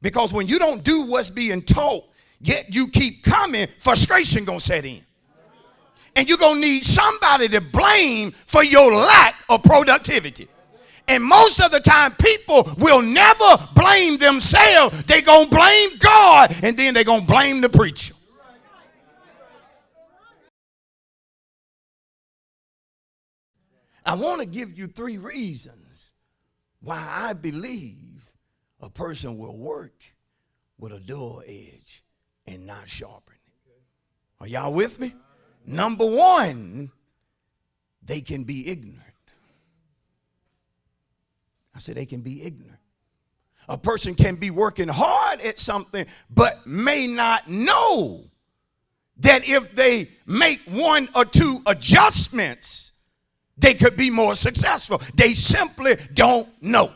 Because when you don't do what's being taught, yet you keep coming, frustration gonna set in. And you're gonna need somebody to blame for your lack of productivity. And most of the time, people will never blame themselves. They're gonna blame God, and then they're gonna blame the preacher. I want to give you 3 reasons why I believe a person will work with a dull edge and not sharpen it. Are y'all with me? Number 1, they can be ignorant. I said they can be ignorant. A person can be working hard at something but may not know that if they make 1 or 2 adjustments, they could be more successful. They simply don't know.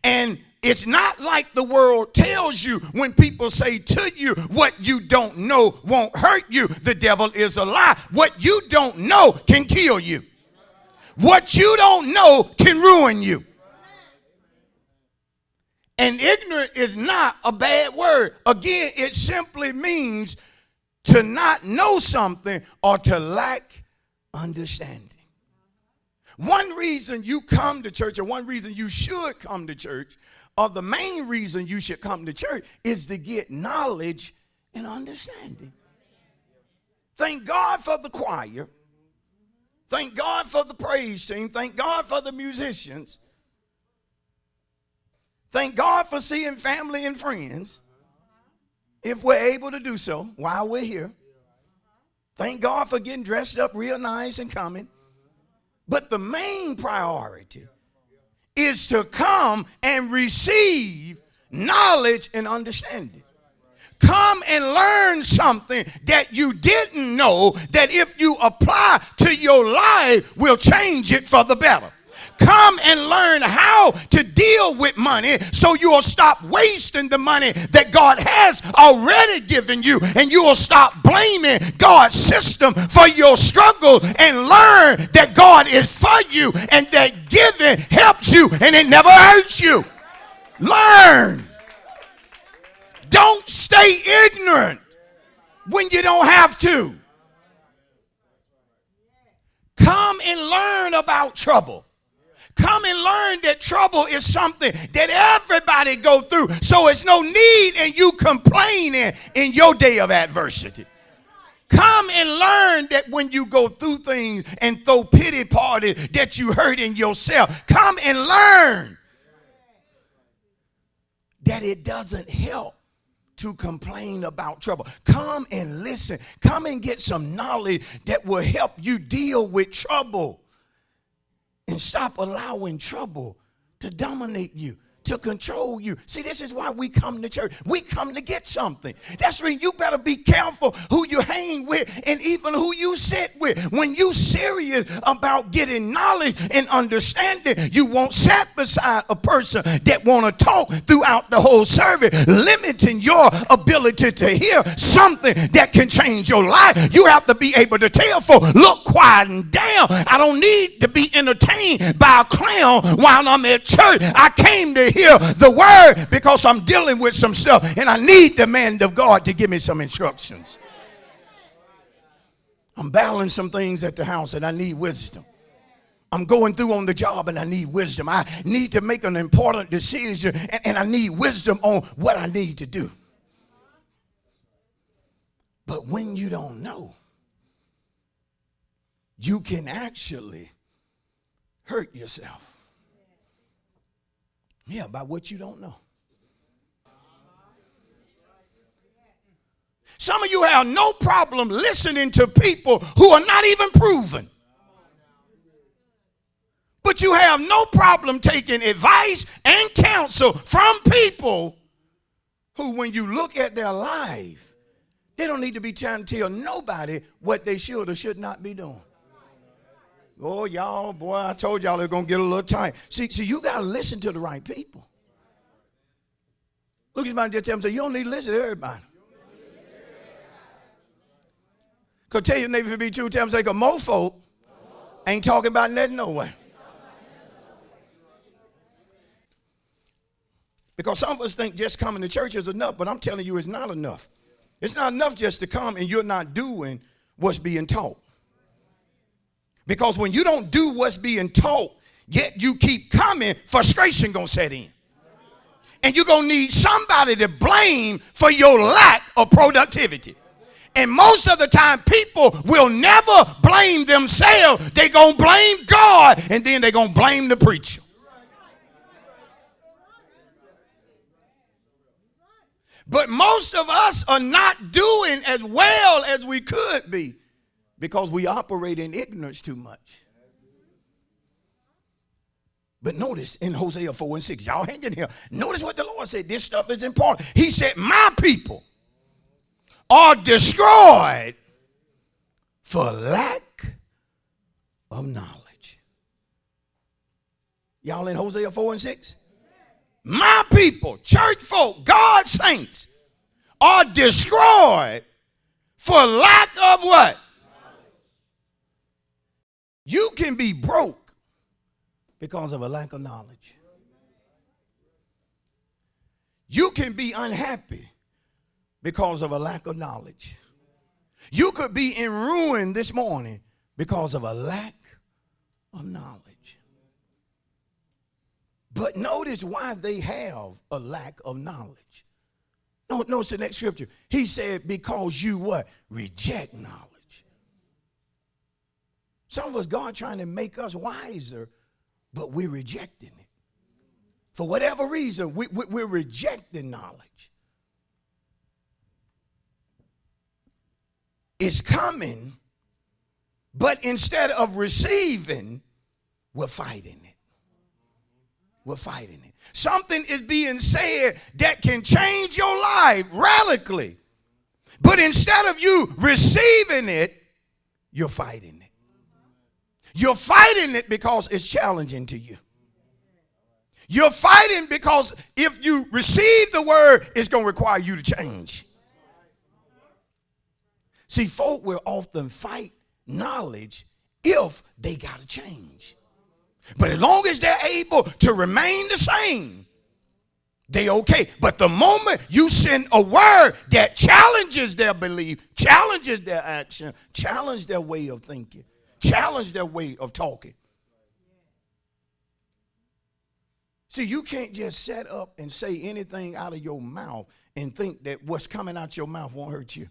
And it's not like the world tells you when people say to you, what you don't know won't hurt you. The devil is a lie. What you don't know can kill you. What you don't know can ruin you. And ignorant is not a bad word. Again, it simply means to not know something or to lack understanding. One reason you come to church, or one reason you should come to church, or the main reason you should come to church, is to get knowledge and understanding. Thank God for the choir. Thank God for the praise team. Thank God for the musicians. Thank God for seeing family and friends, if we're able to do so while we're here. Thank God for getting dressed up real nice and coming. But the main priority is to come and receive knowledge and understanding. Come and learn something that you didn't know, that if you apply to your life will change it for the better. Come and learn how to deal with money so you will stop wasting the money that God has already given you, and you will stop blaming God's system for your struggle, and learn that God is for you and that giving helps you and it never hurts you. Learn. Don't stay ignorant when you don't have to. Come and learn about trouble. Come and learn that trouble is something that everybody go through. So it's no need in you complaining in your day of adversity. Come and learn that when you go through things and throw pity parties that you hurt in yourself. Come and learn that it doesn't help to complain about trouble. Come and listen. Come and get some knowledge that will help you deal with trouble. And stop allowing trouble to dominate you, to control you. See, this is why we come to church. We come to get something. That's when you better be careful who you hang with and even who you sit with. When you serious about getting knowledge and understanding, you won't sit beside a person that want to talk throughout the whole service, limiting your ability to hear something that can change your life. You have to be able to tell folks, look, quiet and down. I don't need to be entertained by a clown while I'm at church. I came to hear the word because I'm dealing with some stuff and I need the man of God to give me some instructions. I'm battling some things at the house and I need wisdom. I'm going through on the job and I need wisdom. I need to make an important decision and I need wisdom on what I need to do. But when you don't know, you can actually hurt yourself. Yeah, by what you don't know. Some of you have no problem listening to people who are not even proven. But you have no problem taking advice and counsel from people who, when you look at their life, they don't need to be trying to tell nobody what they should or should not be doing. Oh, y'all, boy, I told y'all they're going to get a little tight. See, you got to listen to the right people. Look at somebody, just tell them, say, you don't need to listen to everybody. Because tell your neighbor if it be true, tell them, say, because most folk ain't talking about nothing no way. Because some of us think just coming to church is enough, but I'm telling you it's not enough. It's not enough just to come and you're not doing what's being taught. Because when you don't do what's being taught, yet you keep coming, frustration gonna set in. And you're gonna need somebody to blame for your lack of productivity. And most of the time, people will never blame themselves. They're gonna blame God, and then they're gonna blame the preacher. But most of us are not doing as well as we could be because we operate in ignorance too much. But notice in Hosea 4 and 6, y'all hang in here. Notice what the Lord said. This stuff is important. He said, my people are destroyed for lack of knowledge. Y'all in Hosea 4 and 6? My people, church folk, God's saints, are destroyed for lack of what? You can be broke because of a lack of knowledge. You can be unhappy because of a lack of knowledge. You could be in ruin this morning because of a lack of knowledge. But notice why they have a lack of knowledge. Notice the next scripture. He said, because you what? Reject knowledge. Some of us, God trying to make us wiser, but we're rejecting it. For whatever reason, we're rejecting knowledge. It's coming, but instead of receiving, we're fighting it. We're fighting it. Something is being said that can change your life radically. But instead of you receiving it, you're fighting it. You're fighting it because it's challenging to you. You're fighting because if you receive the word, it's going to require you to change. See, folk will often fight knowledge if they got to change. But as long as they're able to remain the same, they okay. But the moment you send a word that challenges their belief, challenges their action, challenges their way of thinking, challenges their way of talking. See, you can't just set up and say anything out of your mouth and think that what's coming out your mouth won't hurt you.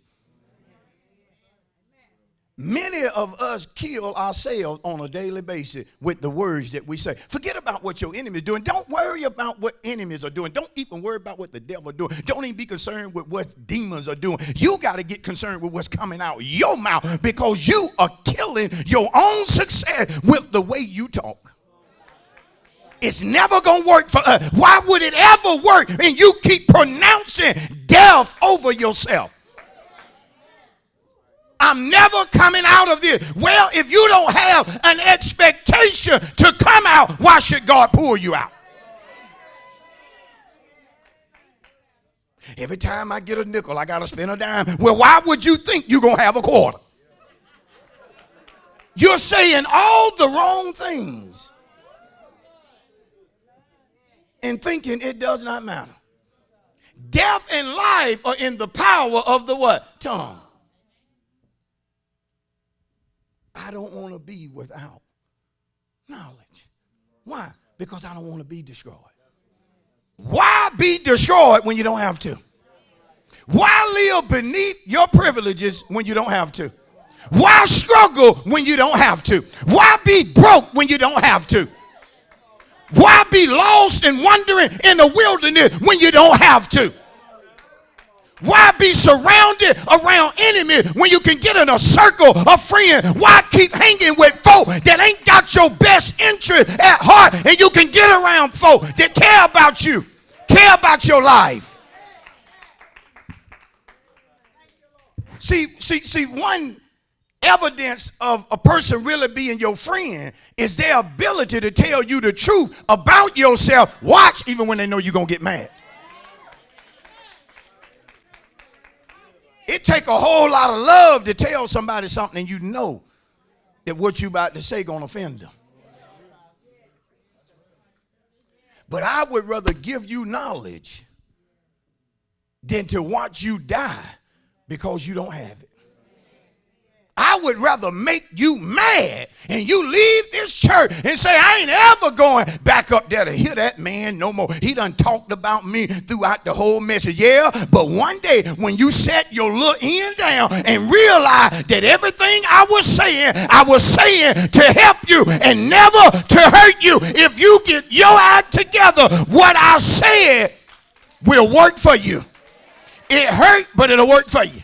Many of us kill ourselves on a daily basis with the words that we say. Forget about what your enemy is doing. Don't worry about what enemies are doing. Don't even worry about what the devil is doing. Don't even be concerned with what demons are doing. You got to get concerned with what's coming out your mouth because you are killing your own success with the way you talk. It's never going to work for us. Why would it ever work? And you keep pronouncing death over yourself. I'm never coming out of this. Well, if you don't have an expectation to come out, why should God pull you out? Every time I get a nickel, I got to spend a dime. Well, why would you think you're going to have a quarter? You're saying all the wrong things and thinking it does not matter. Death and life are in the power of the what? Tongue. I don't want to be without knowledge. Why? Because I don't want to be destroyed. Why be destroyed when you don't have to? Why live beneath your privileges when you don't have to? Why struggle when you don't have to? Why be broke when you don't have to? Why be lost and wandering in the wilderness when you don't have to? Why be surrounded around enemies when you can get in a circle of friends? Why keep hanging with folk that ain't got your best interest at heart and you can get around folk that care about you, care about your life? See, one evidence of a person really being your friend is their ability to tell you the truth about yourself. Watch, even when they know you're going to get mad. It take a whole lot of love to tell somebody something and you know that what you about to say gonna offend them. But I would rather give you knowledge than to watch you die because you don't have it. I would rather make you mad and you leave this church and say, I ain't ever going back up there to hear that man no more. He done talked about me throughout the whole message. Yeah, but one day when you set your little end down and realize that everything I was saying to help you and never to hurt you. If you get your act together, what I said will work for you. It hurt, but it'll work for you.